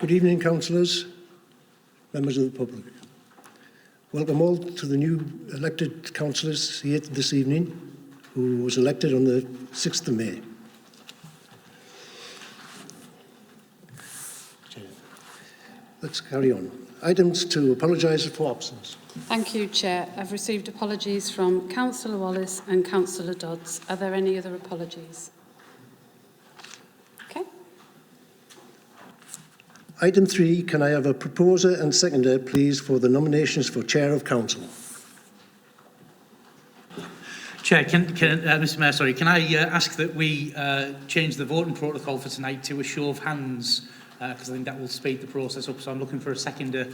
Good evening, councillors, members of the public. Welcome all to the new elected councillors here this evening, who was elected on the 6th of May. Let's carry on. Items to apologise for absence. Thank you, Chair. I've received apologies from Councillor Wallace and Councillor Dodds. Are there any other apologies? Okay. Item 3, can I have a proposer and seconder, please, for the nominations for Chair of Council? Chair, Mr Mayor, sorry, can I ask that we change the voting protocol for tonight to a show of hands, because I think that will speed the process up. So I'm looking for a seconder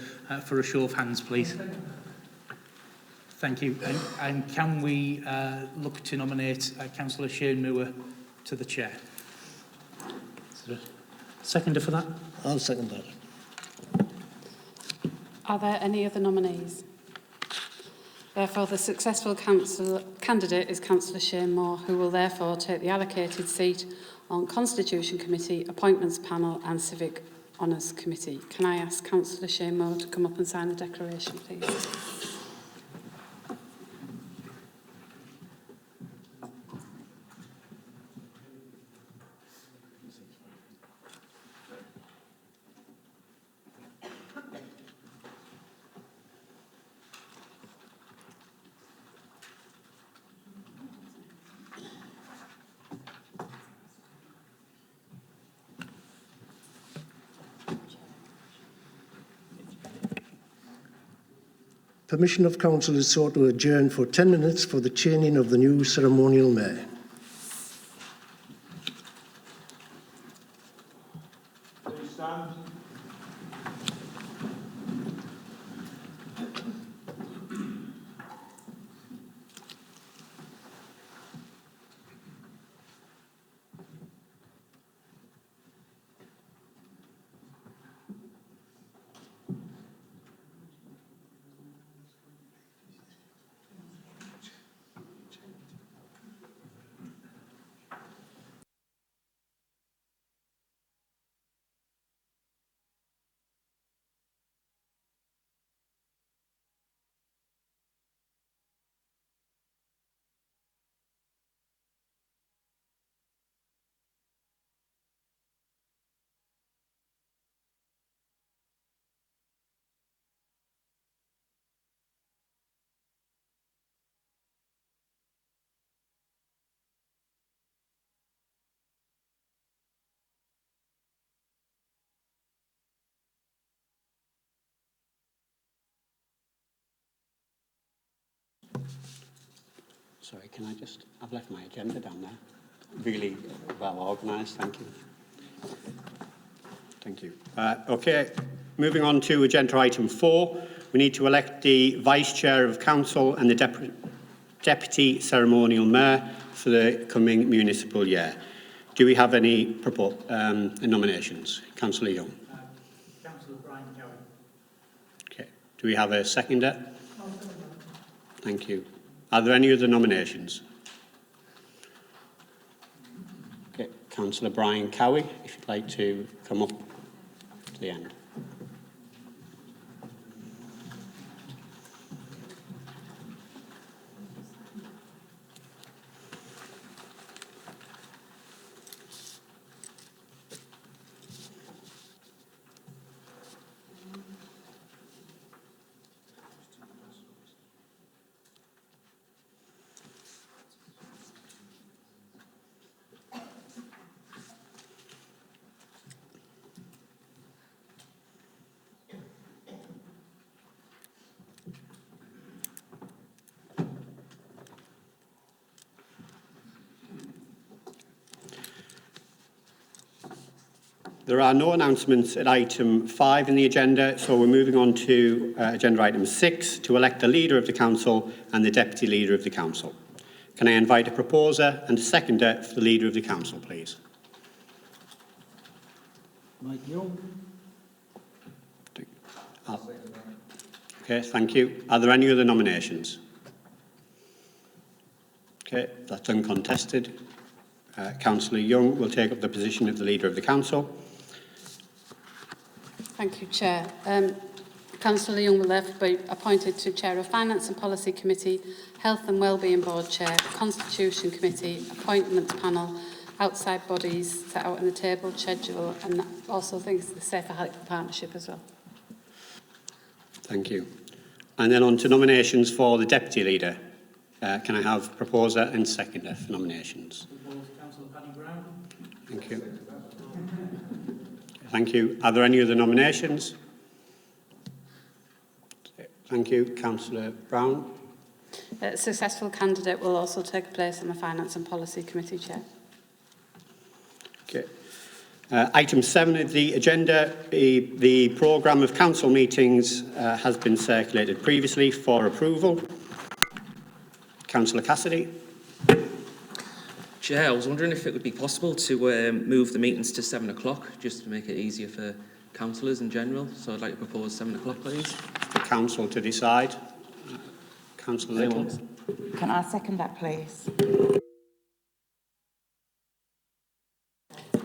for a show of hands, please. Thank you. And can we look to nominate Councillor Shane Moore to the chair? Is there a seconder for that? I'll second that. Are there any other nominees? Therefore, the successful candidate is Councillor Shane Moore, who will therefore take the allocated seat on Constitution Committee, Appointments Panel and Civic Honours Committee. Can I ask Councillor Shane Moore to come up and sign the declaration, please? Permission of council is sought to adjourn for 10 minutes for the chaining of the new ceremonial mayor. Please stand. Sorry, can I just... I've left my agenda down there. Really well organised, thank you. Thank you. OK, moving on to agenda item 4. We need to elect the Vice Chair of Council and the Deputy Ceremonial Mayor for the coming municipal year. Do we have any nominations? Councillor Young. Councillor Brian Cowan. OK. Do we have a seconder? Thank you. Are there any other nominations? Okay, Councillor Brian Cowie, if you'd like to come up to the end. There are no announcements at item 5 in the agenda, so we're moving on to agenda item 6, to elect the Leader of the Council and the Deputy Leader of the Council. Can I invite a proposer and a seconder for the Leader of the Council, please? Mike Young. Okay, thank you. Are there any other nominations? Okay, that's uncontested. Councillor Young will take up the position of the Leader of the Council. Thank you, Chair. Councillor Young will therefore be appointed to Chair of Finance and Policy Committee, Health and Wellbeing Board Chair, Constitution Committee, Appointments Panel, outside bodies set out in the table, schedule, and also things the Safer Halifax Partnership as well. Thank you. And then on to nominations for the Deputy Leader. Can I have proposer and seconder for nominations? Councillor Paddy Brown. Thank you. Thank you. Are there any other nominations? Thank you. Councillor Brown. A successful candidate will also take place on the Finance and Policy Committee, Chair. Okay. Item 7 of the agenda, the programme of council meetings has been circulated previously for approval. Councillor Cassidy. Chair, I was wondering if it would be possible to move the meetings to 7 o'clock, just to make it easier for councillors in general. So I'd like to propose 7 o'clock, please. For council to decide. Councillor Little. Can I second that, please?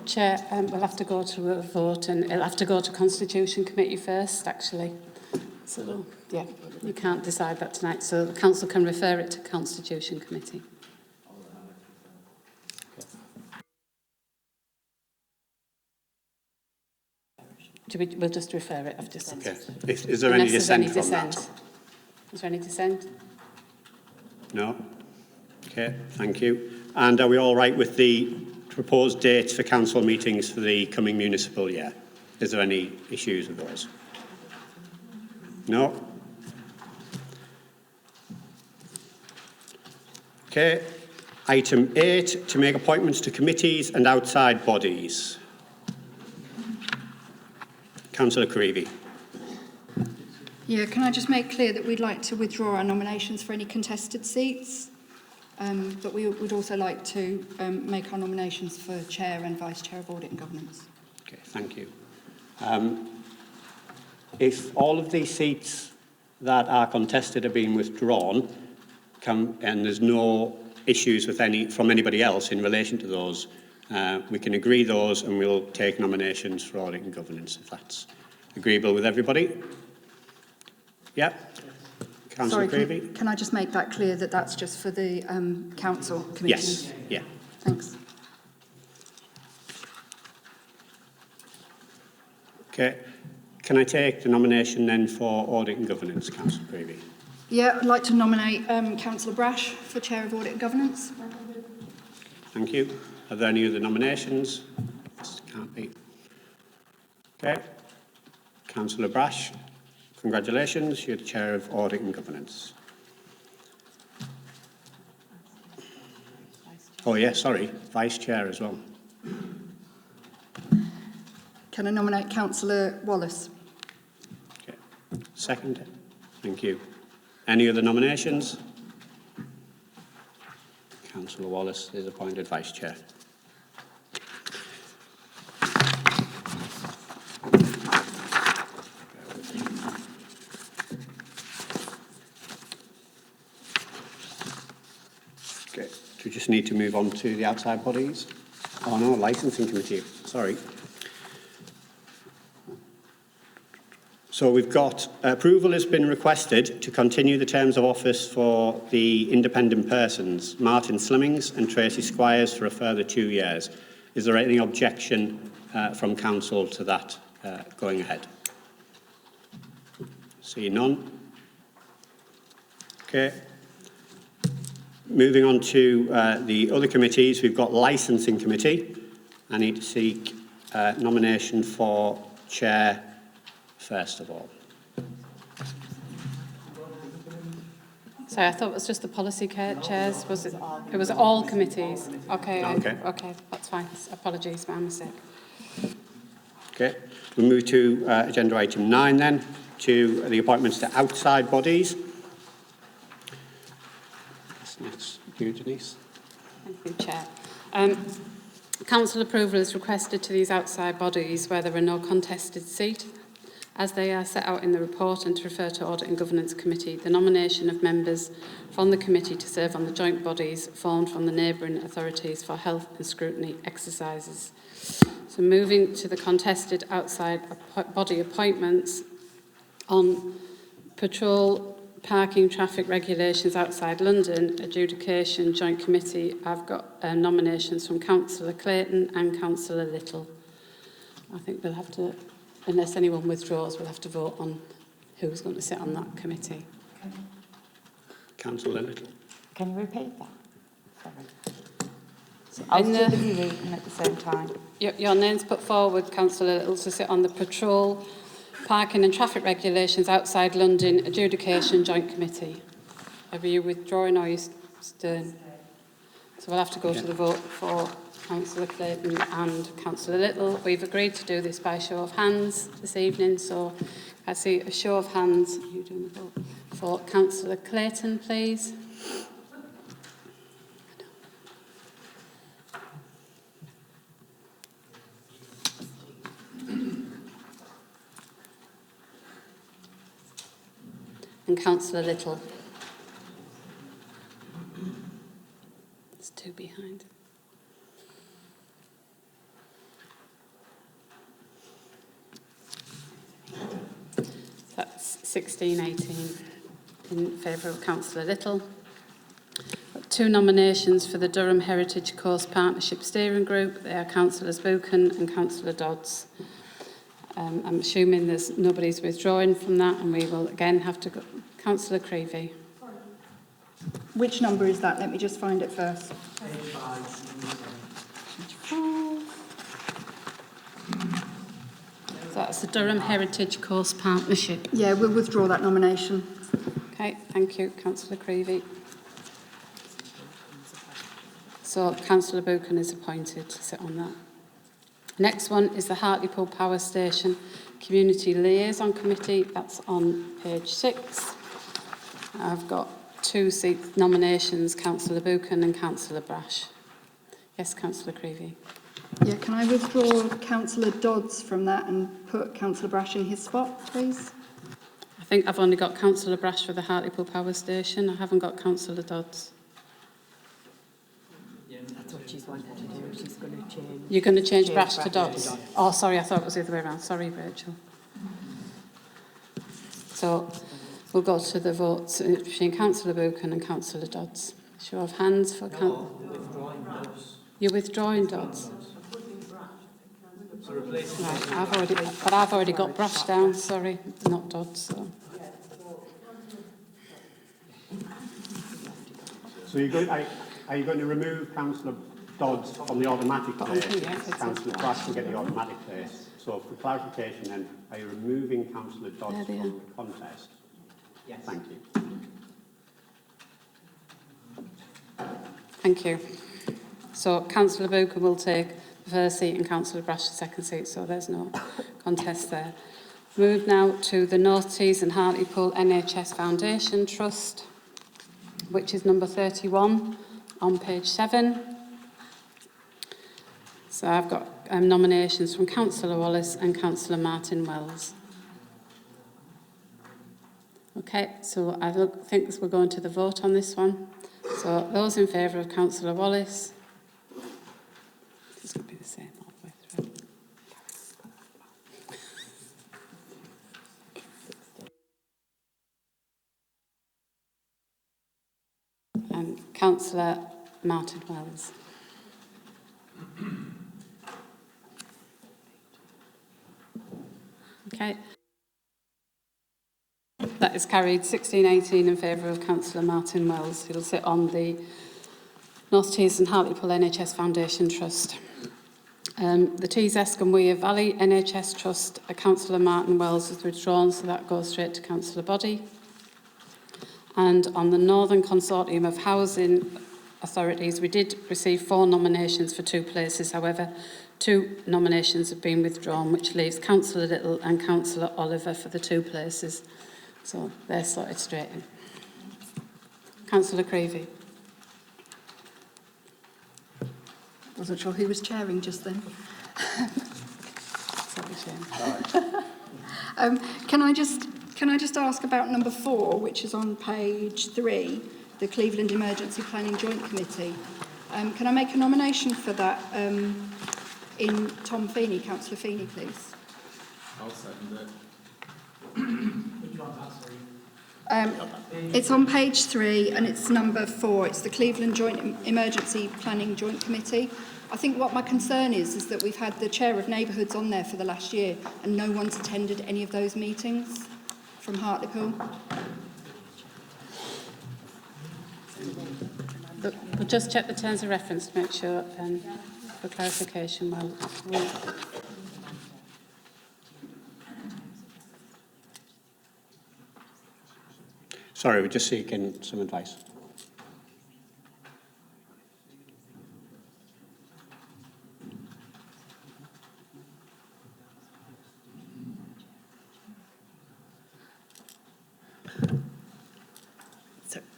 Chair, we'll have to go to a vote and it'll have to go to Constitution Committee first, actually. So, yeah, you can't decide that tonight. So the Council can refer it to Constitution Committee. We'll just refer it, I've just said. Okay. Is there any dissent from that? Is there any dissent? No? Okay, thank you. And are we all right with the proposed dates for council meetings for the coming municipal year? Is there any issues with those? No? Okay. Item 8, to make appointments to committees and outside bodies. Councillor Creevy. Yeah, can I just make clear that we'd like to withdraw our nominations for any contested seats, but we would also like to make our nominations for Chair and Vice Chair of Audit and Governance. Okay, thank you. If all of these seats that are contested are being withdrawn, and there's no issues with from anybody else in relation to those, we can agree those and we'll take nominations for Audit and Governance, if that's agreeable with everybody. Yeah. Councillor Creevy. Can I just make that clear that that's just for the council committees? Yes, yeah. Thanks. Okay. Can I take the nomination then for Audit and Governance, Councillor Creevy? Yeah, I'd like to nominate Councillor Brash for Chair of Audit and Governance. Thank you. Are there any other nominations? This can't be. Okay. Councillor Brash, congratulations. You're the Chair of Audit and Governance. Oh, yeah, sorry. Vice Chair as well. Can I nominate Councillor Wallace? Okay. Second. Thank you. Any other nominations? Councillor Wallace is appointed Vice Chair. Okay, we just need to move on to the outside bodies. Oh no, licensing committee, sorry. So we've got approval has been requested to continue the terms of office for the independent persons, Martin Slimmings and Tracy Squires, for a further 2 years. Is there any objection from council to that going ahead? See none. Okay. Moving on to the other committees, we've got licensing committee. I need to seek nomination for chair first of all. Sorry, I thought it was just the policy chairs. Was it? It was all committees. Okay. Okay, that's fine. Apologies, my mistake. Okay. We move to agenda item 9 then, to the appointments to outside bodies. That's you, Denise. Thank you, Chair. Council approval is requested to these outside bodies where there are no contested seats. as they are set out in the report and to refer to Audit and Governance Committee, the nomination of members from the committee to serve on the joint bodies formed from the neighbouring authorities for health and scrutiny exercises. So moving to the contested outside body appointments on patrol, parking, traffic regulations outside London, adjudication, joint committee, I've got nominations from Councillor Clayton and Councillor Little. I think we'll have to, unless anyone withdraws, we'll have to vote on who's going to sit on that committee. Councillor Little. Can you repeat that? Sorry. So I'll do the reading at the same time. Your name's put forward, Councillor Little, to sit on the patrol, parking and traffic regulations outside London adjudication joint committee. Are you withdrawing or are you staying? So we'll have to go to the vote for Councillor Clayton and Councillor Little. We've agreed to do this by show of hands this evening, so I see a show of hands. Are you doing the vote? For Councillor Clayton, please. And Councillor Little. There's two behind. That's 16-18 in favour of Councillor Little. Got two nominations for the Durham Heritage Coast Partnership Steering Group. They are Councillors Buchan and Councillor Dodds. I'm assuming there's nobody's withdrawing from that, and we will again have to go. Councillor Creevy. Which number is that? Let me just find it first. So that's the Durham Heritage Coast Partnership. Yeah, we'll withdraw that nomination. Okay, thank you, Councillor Creevy. So Councillor Buchan is appointed to sit on that. Next one is the Hartlepool Power Station Community Liaison Committee. That's on page 6. I've got two seat nominations, Councillor Buchan and Councillor Brash. Yes, Councillor Creevy. Yeah, can I withdraw Councillor Dodds from that and put Councillor Brash in his spot, please? I think I've only got Councillor Brash for the Hartlepool Power Station. I haven't got Councillor Dodds. That's what she's wanted to do. She's going to change. You're going to change Brash to Dodds? Oh, sorry, I thought it was the other way around. Sorry, Rachel. So we'll go to the votes between Councillor Buchan and Councillor Dodds. Show of hands for withdrawing Dodds. You're withdrawing Dodds? So replace Right, I've already got Brash down, sorry, not Dodds. So are you going to remove Councillor Dodds from the automatic place? Councillor Brash will get the automatic place. So for clarification then, are you removing Councillor Dodds from the contest? Yes. Thank you. Thank you. So Councillor Buchan will take the first seat and Councillor Brash the second seat, so there's no contest there. Move now to the North Tees and Hartlepool NHS Foundation Trust, which is number 31 on page 7. So I've got nominations from Councillor Wallace and Councillor Martin Wells. Okay, so I think we're going to the vote on this one. So those in favour of Councillor Wallace. This is going to be the same all the way through. And Councillor Martin Wells. Okay. That is carried 16-18 in favour of Councillor Martin Wells, who will sit on the North Tees and Hartlepool NHS Foundation Trust. The Tees Esk and Weir Valley NHS Trust, Councillor Martin Wells has withdrawn, so that goes straight to Councillor Boddy. And on the Northern Consortium of Housing Authorities, we did receive 4 nominations for 2 places. However, 2 nominations have been withdrawn, which leaves Councillor Little and Councillor Oliver for the 2 places. So they're sorted straight in. Councillor Creevy. Wasn't sure who was chairing just then. Sorry, Shane. Can I just ask about number 4, which is on page 3, the Cleveland Emergency Planning Joint Committee? Can I make a nomination for that in Tom Feeney, Councillor Feeney, please? I'll second it. It's on page 3 and it's number 4. It's the Cleveland Emergency Planning Joint Committee. I think what my concern is that we've had the Chair of Neighbourhoods on there for the last year and no one's attended any of those meetings from Hartlepool. We'll just check the terms of reference to make sure, for clarification, Sorry, we're just seeking some advice.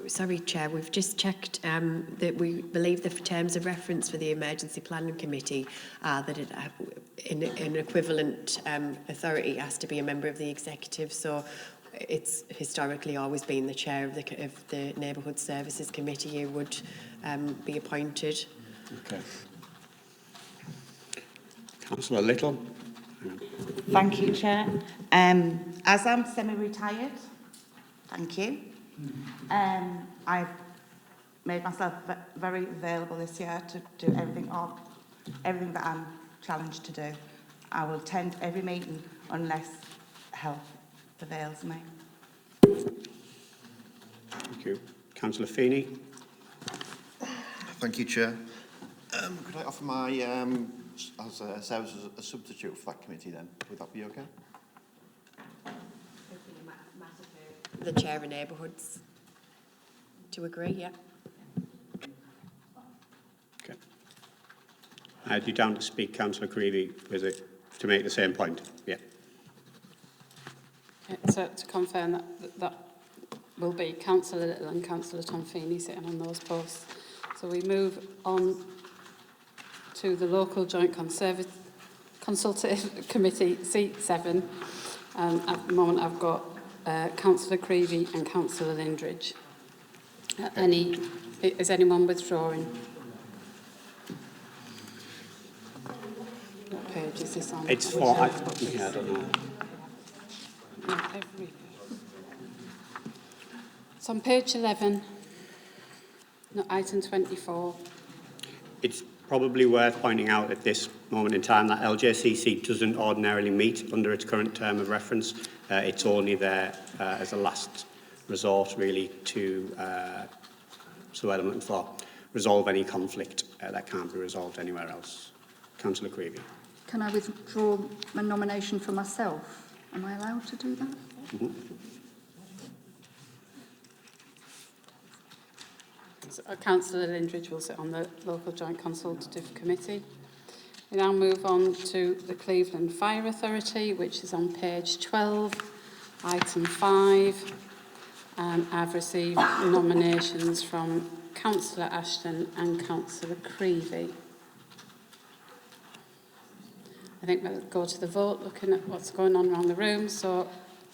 Sorry, Chair, we've just checked that we believe the terms of reference for the Emergency Planning Committee are that an equivalent authority has to be a member of the executive, so it's historically always been the chair of the Neighbourhood Services Committee who would be appointed. Okay. Councillor Little. Thank you, Chair. As I'm semi-retired, thank you, I've made myself very available this year to do everything that I'm challenged to do. I will attend every meeting unless health prevails me. Thank you. Councillor Feeney. Thank you, Chair. Could I offer my service as a substitute for that committee then? Would that be okay? The Chair of Neighbourhoods. To agree, yeah. Okay. I had you down to speak, Councillor Creevy, was it to make the same point? Yeah. Okay, so to confirm that will be Councillor Little and Councillor Tom Feeney sitting on those posts. So we move on to the Local Joint Consultative Committee, seat 7. At the moment I've got Councillor Creevy and Councillor Lindridge. Is anyone withdrawing? What page is this on? It's for, I don't know. It's on page 11, item 24. It's probably worth pointing out at this moment in time that LJCC doesn't ordinarily meet under its current term of reference. It's only there as a last resort, really, to element for resolve any conflict that can't be resolved anywhere else. Councillor Creevy. Can I withdraw my nomination for myself? Am I allowed to do that? Mm-hmm. So, Councillor Lindridge will sit on the Local Joint Consultative Committee. We now move on to the Cleveland Fire Authority, which is on page 12, item 5. I've received nominations from Councillor Ashton and Councillor Creevy. I think we'll go to the vote, looking at what's going on around the room. So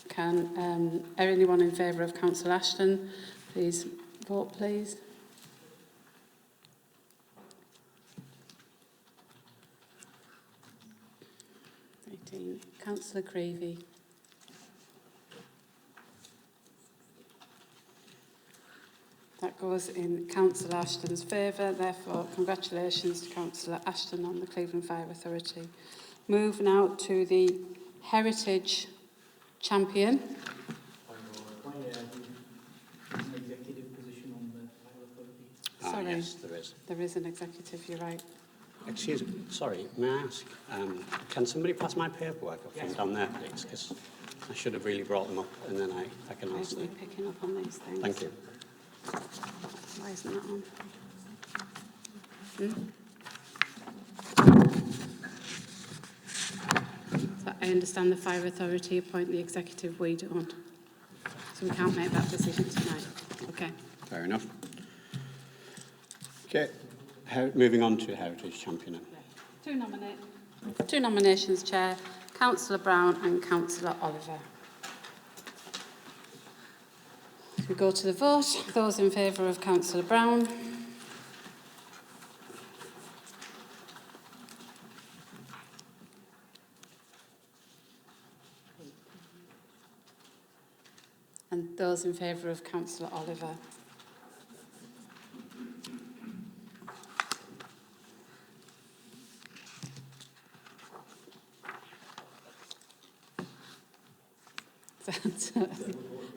can anyone in favour of Councillor Ashton please vote, please? Councillor Creevy. That goes in Councillor Ashton's favour. Therefore, congratulations to Councillor Ashton on the Cleveland Fire Authority. Move now to the Heritage Champion. Sorry, yes, there is. There is an executive, you're right. Excuse me, sorry, may I ask, can somebody pass my paperwork up from down there, please? Because I should have really brought them up and then I can ask Why them. isn't he picking up on these things? Thank you. Why isn't that on? So I understand the Fire Authority appoint the executive, we don't. So we can't make that decision tonight. Okay. Fair enough. Okay, moving on to Heritage Championing. Two nominations, Chair. Councillor Brown and Councillor Oliver. We go to the vote. Those in favour of Councillor Brown? And those in favour of Councillor Oliver?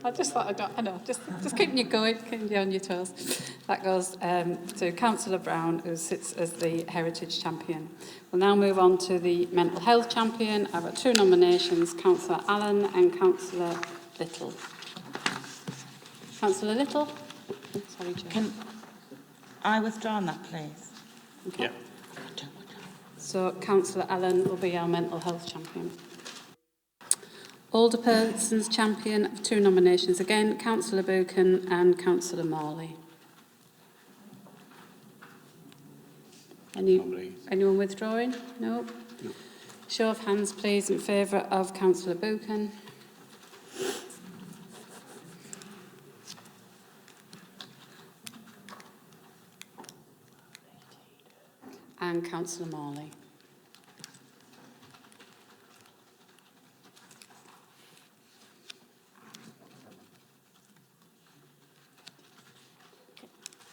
I just thought I know, just keeping you going, keeping you on your toes. That goes to Councillor Brown, who sits as the Heritage Champion. We'll now move on to the Mental Health Champion. I've got 2 nominations, Councillor Allen and Councillor Little. Councillor Little? Sorry, Chair. Can I withdraw that, please? Okay. So Councillor Allen will be our Mental Health Champion. Older Persons Champion, 2 nominations again, Councillor Buchan and Councillor Morley. Anyone withdrawing? No? No. Show of hands, please, in favour of Councillor Buchan. And Councillor Morley.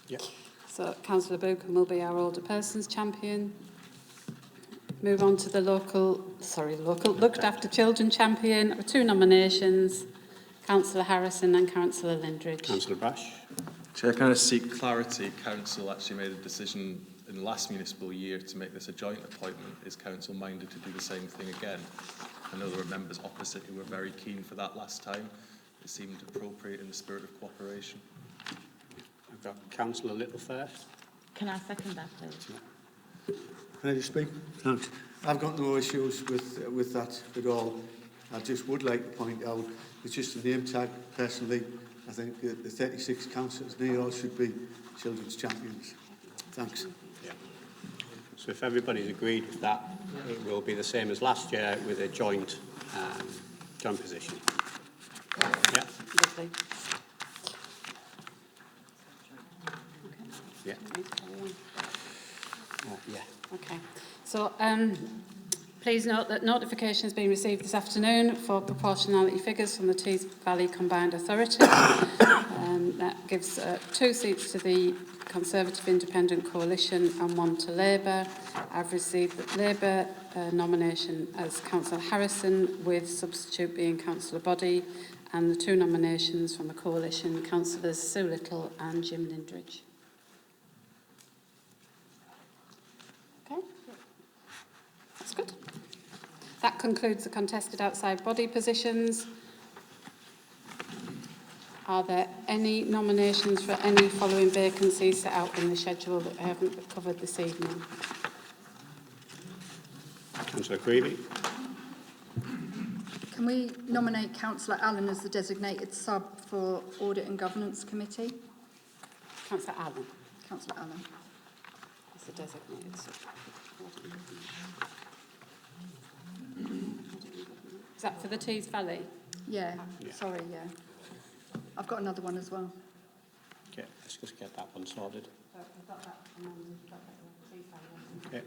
Yep. So Councillor Buchan will be our Older Persons Champion. Move on to the Looked After Children Champion. 2 nominations, Councillor Harrison and Councillor Lindridge. Councillor Brash. Chair, can I seek clarity? Council actually made a decision in the last municipal year to make this a joint appointment. Is Council minded to do the same thing again? I know there were members opposite who were very keen for that last time. It seemed appropriate in the spirit of cooperation. I've got Councillor Little first. Can I second that, please? Can I just speak? Thanks. I've got no issues with that at all. I just would like to point out, it's just a name tag, personally. I think the 36 councillors, they all should be children's champions. Thanks. Yeah. So if everybody's agreed with that, it will be the same as last year with a joint position. Yeah. Lovely. Yeah. Yeah. Okay. So please note that notification has been received this afternoon for proportionality figures from the Tees Valley Combined Authority. That gives 2 seats to the Conservative Independent Coalition and 1 to Labour. I've received the Labour nomination as Councillor Harrison, with substitute being Councillor Boddy, and the 2 nominations from the Coalition, Councillors Sue Little and Jim Lindridge. Okay, that's good. That concludes the contested outside body positions. Are there any nominations for any following vacancies set out in the schedule that I haven't covered this evening? Councillor Creevy. Can we nominate Councillor Allen as the designated sub for Audit and Governance Committee? Councillor Allen. Councillor Allen. As the designated sub. Is that for the Tees Valley? Yeah, sorry, yeah. I've got another one as well. Okay, let's just get that one sorted. Okay,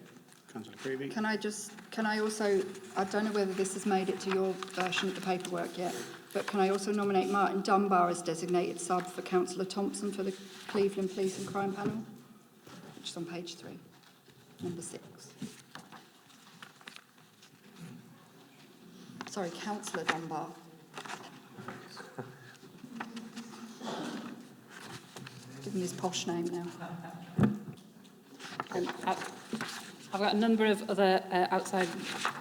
Councillor Creevy. Can I also, I don't know whether this has made it to your version of the paperwork yet, but can I also nominate Martin Dunbar as designated sub for Councillor Thompson for the Cleveland Police and Crime Panel, which is on page 3, number 6. Sorry, Councillor Dunbar. Give him his posh name now. I've got a number of other outside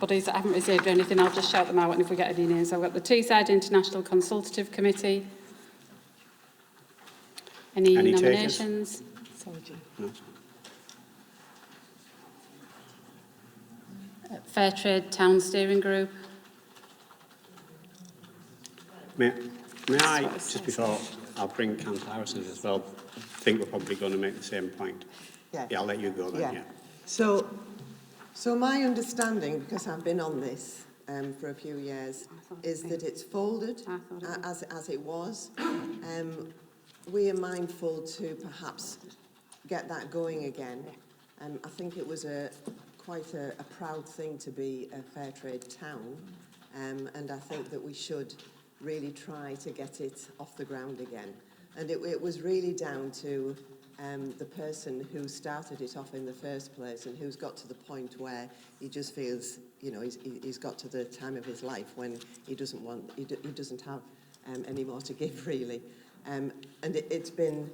bodies that haven't received anything. I'll just shout them out, and if we get any names. I've got the Teesside International Consultative Committee. Any nominations? Sorry, Jean. No. Fair Trade Town Steering Group. May I, just before I'll bring Councillor Harrison as well, think we're probably going to make the same point. Yeah, I'll let you go then, yeah. So my understanding, because I've been on this, for a few years is that it's folded as it was. We are mindful to perhaps get that going again. I think it was quite a proud thing to be a fair trade town, and I think that we should really try to get it off the ground again. And it was really down to the person who started it off in the first place and who's got to the point where he just feels, you know, he's got to the time of his life when he doesn't have any more to give, really. And it's been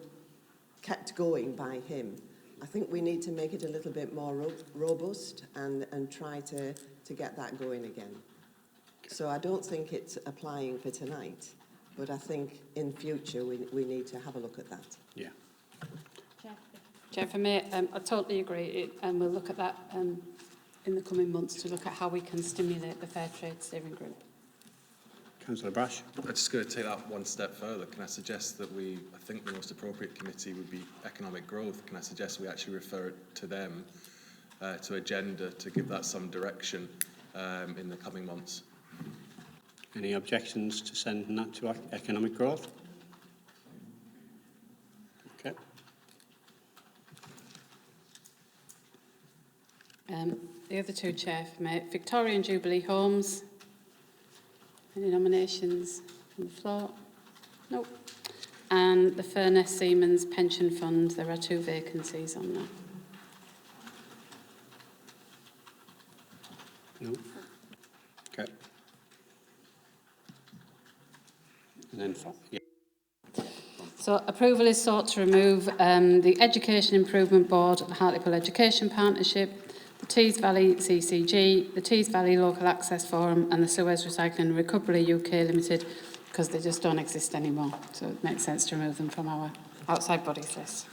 kept going by him. I think we need to make it a little bit more robust and try to get that going again. So I don't think it's applying for tonight, but I think in future we need to have a look at that. Yeah. Chair, for me, I totally agree, and we'll look at that in the coming months to look at how we can stimulate the Fair Trade Steering Group. Councillor Brash. I'm just going to take that one step further. Can I suggest that I think the most appropriate committee would be economic growth. Can I suggest we actually refer it to them, to agenda, to give that some direction in the coming months? Any objections to sending that to economic growth? Okay. The other two, Chair, for me, Victorian Jubilee Homes. Any nominations from the floor? Nope. And the Furness Siemens Pension Fund, there are 2 vacancies on there. No. Okay. And then, yeah. So approval is sought to remove the Education Improvement Board, the Hartlepool Education Partnership, the Tees Valley CCG, the Tees Valley Local Access Forum and the Suez Recycling and Recovery UK Limited, because they just don't exist anymore. So it makes sense to remove them from our outside bodies list.